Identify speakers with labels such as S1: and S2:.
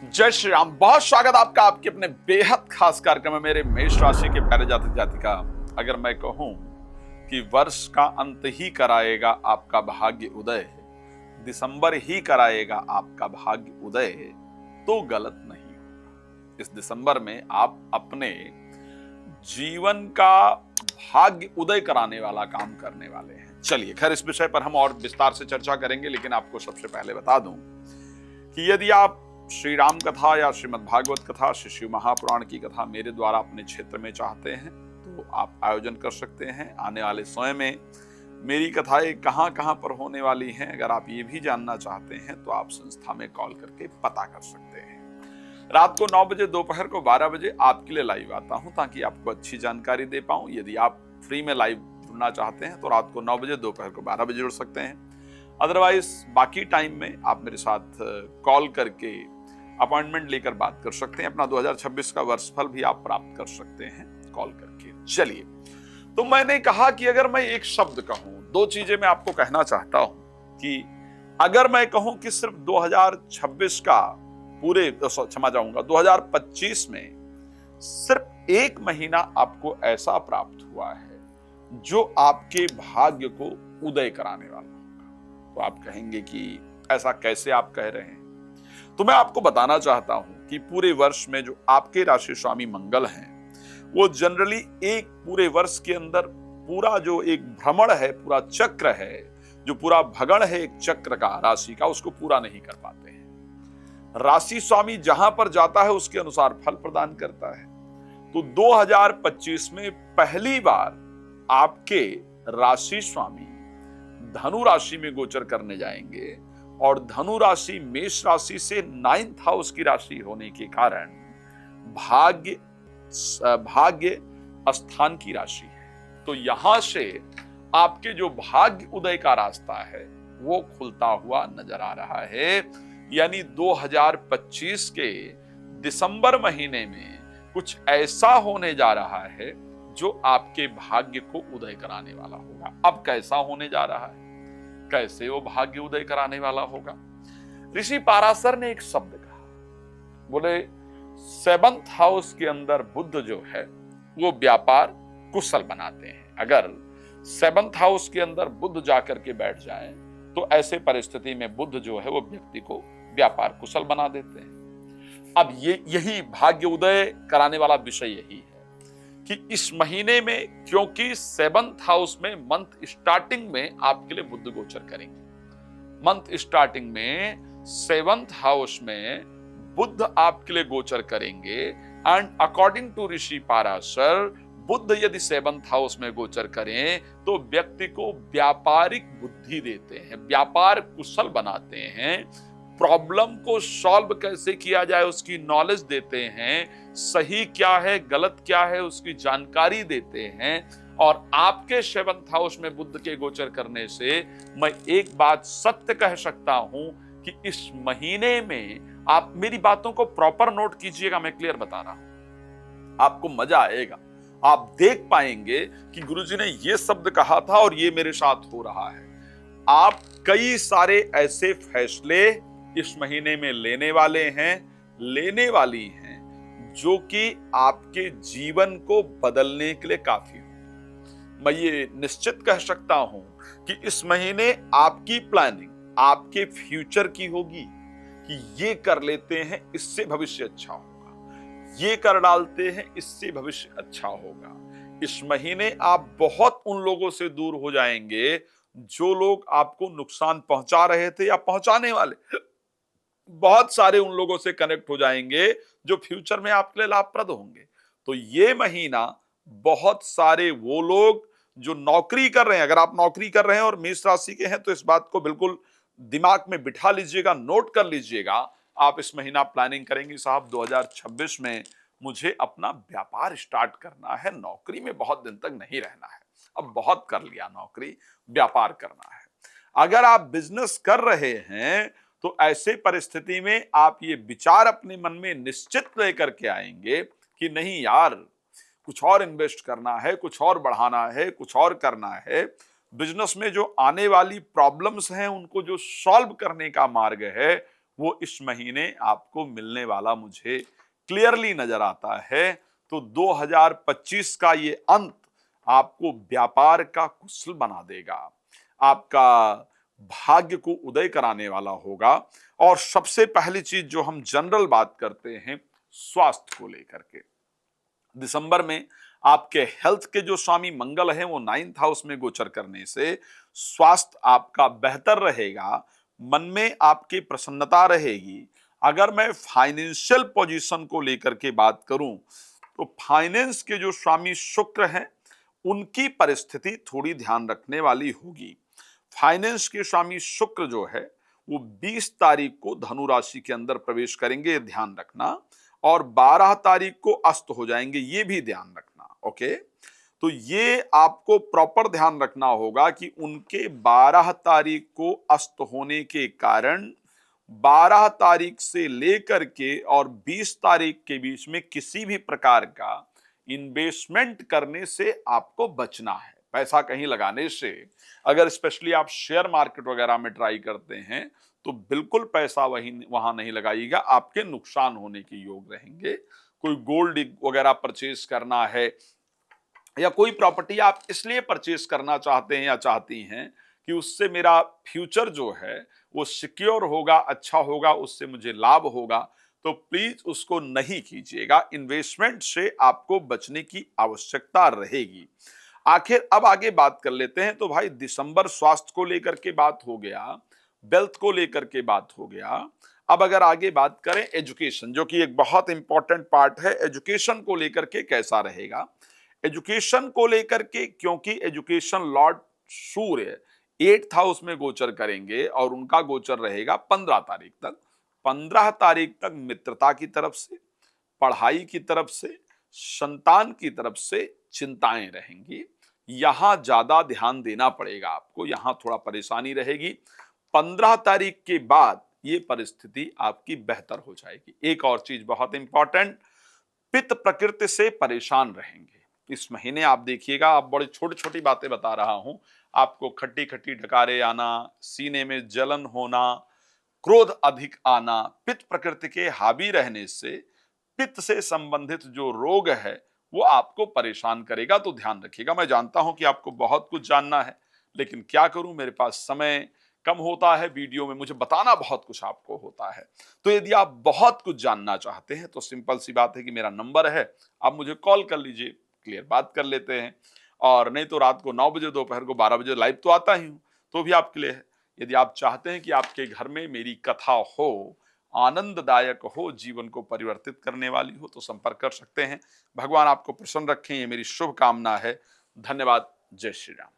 S1: जय श्री राम। बहुत स्वागत आपका आपके अपने बेहद खास कार्यक्रम में मेरे मेष राशि के प्यारे जातक जातिका। अगर मैं कहूं कि वर्ष का अंत ही कराएगा आपका भाग्य उदय, दिसंबर ही कराएगा आपका भाग्य उदय, तो गलत नहीं होगा। इस दिसंबर में आप अपने जीवन का भाग्य उदय कराने वाला काम करने वाले हैं। चलिए खैर, इस विषय पर हम और विस्तार से चर्चा करेंगे, लेकिन आपको सबसे पहले बता दूं कि यदि आप श्री राम कथा या श्रीमद् भागवत कथा, श्री शिव महापुराण की कथा मेरे द्वारा अपने क्षेत्र में चाहते हैं तो आप आयोजन कर सकते हैं। आने वाले समय में मेरी कथाएं कहां कहां पर होने वाली हैं, अगर आप ये भी जानना चाहते हैं तो आप संस्था में कॉल करके पता कर सकते हैं। रात को 9 बजे, दोपहर को 12 बजे आपके लिए लाइव आता हूं ताकि आपको अच्छी जानकारी दे पाऊं। यदि आप फ्री में लाइव जुड़ना चाहते हैं तो रात को 9 बजे, दोपहर को 12 बजे जुड़ सकते हैं। अदरवाइज बाकी टाइम में आप मेरे साथ कॉल करके अपॉइंटमेंट लेकर बात कर सकते हैं। अपना 2026 का वर्षफल भी आप प्राप्त कर सकते हैं कॉल करके। चलिए, तो मैंने कहा कि अगर मैं एक शब्द कहूं, दो चीजें मैं आपको कहना चाहता हूं कि अगर मैं कहूं कि सिर्फ 2026 का पूरे 2025 में सिर्फ एक महीना आपको ऐसा प्राप्त हुआ है जो आपके भाग्य को उदय कराने वाला होगा, तो आप कहेंगे कि ऐसा कैसे आप कह रहे हैं। तो मैं आपको बताना चाहता हूं कि पूरे वर्ष में जो आपके राशि स्वामी मंगल हैं, वो जनरली एक पूरे वर्ष के अंदर पूरा जो एक भ्रमण है, पूरा चक्र है, जो पूरा भगण है एक चक्र का राशि का, उसको पूरा नहीं कर पाते हैं। राशि स्वामी जहां पर जाता है उसके अनुसार फल प्रदान करता है। तो 2025 में पहली बार आपके राशि स्वामी धनु राशि में गोचर करने जाएंगे और धनु राशि मेष राशि से 9th हाउस की राशि होने के कारण भाग्य स्थान की राशि है। तो यहां से आपके जो भाग्य उदय का रास्ता है वो खुलता हुआ नजर आ रहा है। यानी 2025 के दिसंबर महीने में कुछ ऐसा होने जा रहा है जो आपके भाग्य को उदय कराने वाला होगा। अब कैसा होने जा रहा है, कैसे वो भाग्य उदय कराने वाला होगा। ऋषि पाराशर ने एक शब्द कहा, बोले 7th हाउस के अंदर बुध जो है वो व्यापार कुशल बनाते हैं। अगर 7th हाउस के अंदर बुध जाकर के बैठ जाए तो ऐसे परिस्थिति में बुध जो है वो व्यक्ति को व्यापार कुशल बना देते हैं। अब यही भाग्य उदय कराने वाला विषय यही है कि इस महीने में, क्योंकि 7th हाउस में मंथ स्टार्टिंग में आपके लिए बुध गोचर करेंगे। मंथ स्टार्टिंग में 7th हाउस में बुध आपके लिए गोचर करेंगे। एंड अकॉर्डिंग टू ऋषि पाराशर, बुध यदि 7th हाउस में गोचर करें तो व्यक्ति को व्यापारिक बुद्धि देते हैं, व्यापार कुशल बनाते हैं, प्रॉब्लम को सॉल्व कैसे किया जाए उसकी नॉलेज देते हैं, सही क्या है गलत क्या है उसकी जानकारी देते हैं। और आपके 7th हाउस में बुध के गोचर करने से मैं एक बात सत्य कह सकता हूं कि इस महीने में आप मेरी बातों को प्रॉपर नोट कीजिएगा, मैं क्लियर बता रहा हूं, आपको मजा आएगा। आप देख पाएंगे कि गुरुजी ने ये शब्द कहा था और ये मेरे साथ हो रहा है। आप कई सारे ऐसे फैसले इस महीने में लेने वाले हैं, लेने वाली हैं, जो कि आपके जीवन को बदलने के लिए काफी हो। मैं ये निश्चित कह सकता हूं कि इस महीने आपकी प्लानिंग आपके फ्यूचर की होगी कि ये कर लेते हैं इससे भविष्य अच्छा होगा, ये कर डालते हैं इससे भविष्य अच्छा होगा। इस महीने आप बहुत उन लोगों से दूर हो जाएंगे जो लोग आपको नुकसान पहुंचा रहे थे या पहुंचाने वाले, बहुत सारे उन लोगों से कनेक्ट हो जाएंगे जो फ्यूचर में आपके लिए लाभप्रद होंगे। तो ये महीना बहुत सारे वो लोग जो नौकरी कर रहे हैं, अगर आप नौकरी कर रहे हैं और मेष राशि के हैं तो इस बात को बिल्कुल दिमाग में बिठा लीजिएगा, नोट कर लीजिएगा। आप इस महीना प्लानिंग करेंगे, साहब 2026 में मुझे अपना व्यापार स्टार्ट करना है, नौकरी में बहुत दिन तक नहीं रहना है, अब बहुत कर लिया नौकरी, व्यापार करना है। अगर आप बिजनेस कर रहे हैं तो ऐसे परिस्थिति में आप ये विचार अपने मन में निश्चित लेकर के आएंगे कि नहीं यार, कुछ और इन्वेस्ट करना है, कुछ और बढ़ाना है, कुछ और करना है। बिजनेस में जो आने वाली प्रॉब्लम्स हैं उनको जो सॉल्व करने का मार्ग है वो इस महीने आपको मिलने वाला मुझे क्लियरली नजर आता है। तो 2025 का ये अंत आपको व्यापार का कुशल बना देगा, आपका भाग्य को उदय कराने वाला होगा। और सबसे पहली चीज जो हम जनरल बात करते हैं स्वास्थ्य को लेकर के, दिसंबर में आपके हेल्थ के जो स्वामी मंगल हैं वो 9th हाउस में गोचर करने से स्वास्थ्य आपका बेहतर रहेगा, मन में आपकी प्रसन्नता रहेगी। अगर मैं फाइनेंशियल पोजीशन को लेकर के बात करूं तो फाइनेंस के जो स्वामी शुक्र हैं उनकी परिस्थिति थोड़ी ध्यान रखने वाली होगी। फाइनेंस के स्वामी शुक्र जो है वो 20 तारीख को धनु राशि के अंदर प्रवेश करेंगे, ध्यान रखना, और 12 तारीख को अस्त हो जाएंगे, ये भी ध्यान रखना। ओके, तो ये आपको प्रॉपर ध्यान रखना होगा कि उनके 12 तारीख को अस्त होने के कारण 12 तारीख से लेकर के और 20 तारीख के बीच में किसी भी प्रकार का इन्वेस्टमेंट करने से आपको बचना है। पैसा कहीं लगाने से, अगर स्पेशली आप शेयर मार्केट वगैरह में ट्राई करते हैं तो बिल्कुल पैसा वहां नहीं लगाइएगा, आपके नुकसान होने के योग रहेंगे। कोई गोल्ड वगैरह परचेज करना है या कोई प्रॉपर्टी आप इसलिए परचेज करना चाहते हैं या चाहती हैं कि उससे मेरा फ्यूचर जो है वो सिक्योर होगा, अच्छा होगा, उससे मुझे लाभ होगा, तो प्लीज उसको नहीं कीजिएगा। इन्वेस्टमेंट से आपको बचने की आवश्यकता रहेगी। आखिर अब आगे बात कर लेते हैं। तो भाई दिसंबर स्वास्थ्य को लेकर के बात हो गया, वेल्थ को लेकर के बात हो गया। अब अगर आगे बात करें एजुकेशन, जो कि एक बहुत इंपॉर्टेंट पार्ट है, एजुकेशन को लेकर के कैसा रहेगा। एजुकेशन को लेकर के, क्योंकि एजुकेशन लॉर्ड सूर्य 8th हाउस में गोचर करेंगे और उनका गोचर रहेगा 15 तारीख तक। 15 तारीख तक मित्रता की तरफ से, पढ़ाई की तरफ से, संतान की तरफ से चिंताएं रहेंगी। यहां ज्यादा ध्यान देना पड़ेगा आपको, यहां थोड़ा परेशानी रहेगी। 15 तारीख के बाद ये परिस्थिति आपकी बेहतर हो जाएगी। एक और चीज बहुत इंपॉर्टेंट, पित्त प्रकृति से परेशान रहेंगे इस महीने। आप देखिएगा, आप बड़ी छोटी छोटी बातें बता रहा हूं, आपको खट्टी खट्टी डकारे आना, सीने में जलन होना, क्रोध अधिक आना, पित्त प्रकृति के हावी रहने से पित्त से संबंधित जो रोग है वो आपको परेशान करेगा। तो ध्यान रखिएगा। मैं जानता हूं कि आपको बहुत कुछ जानना है, लेकिन क्या करूं, मेरे पास समय कम होता है, वीडियो में मुझे बताना बहुत कुछ आपको होता है। तो यदि आप बहुत कुछ जानना चाहते हैं तो सिंपल सी बात है कि मेरा नंबर है, आप मुझे कॉल कर लीजिए, क्लियर बात कर लेते हैं। और नहीं तो रात को 9 बजे, दोपहर को 12 बजे लाइव तो आता ही हूं, तो भी आपके लिए है। यदि आप चाहते हैं कि आपके घर में मेरी कथा हो, आनंददायक हो, जीवन को परिवर्तित करने वाली हो, तो संपर्क कर सकते हैं। भगवान आपको प्रसन्न रखें, ये मेरी शुभ कामना है। धन्यवाद। जय श्री राम।